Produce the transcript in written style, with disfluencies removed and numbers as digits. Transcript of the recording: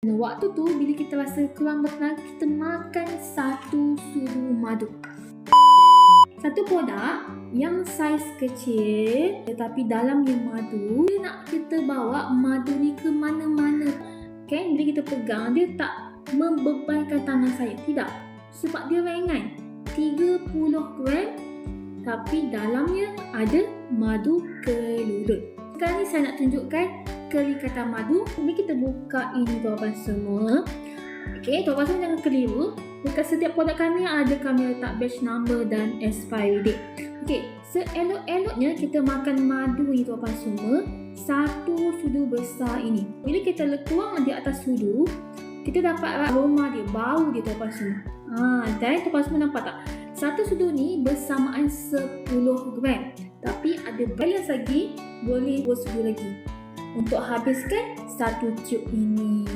Waktu tu bila kita rasa kurang bertenaga, kita makan satu sudu madu. Satu produk yang saiz kecil tetapi dalamnya madu. Dia nak kita bawa madu ni ke mana-mana. Okay? Bila kita pegang, dia tak membebankan tangan saya. Tidak. Sebab dia ringan. 30 gram tapi dalamnya ada madu kelurut. Sekarang ni saya nak tunjukkan kelikatan madu. Ini kita buka ini tuan-tuan semua. Okey, tuan-tuan semua jangan keliru. Dekat setiap produk kami ada kami letak batch number dan expiry date. Okey, seelok-eloknya kita makan madu ni tuan-tuan semua. Satu sudu besar ini. Bila kita tuang di atas sudu, kita dapat aroma dia, bau dia tuan-tuan semua. Dan tuan-tuan semua nampak tak? Satu sudu ni bersamaan 10 gram. Tapi ada balance lagi, boleh 2 sudu lagi untuk habiskan satu tube ini.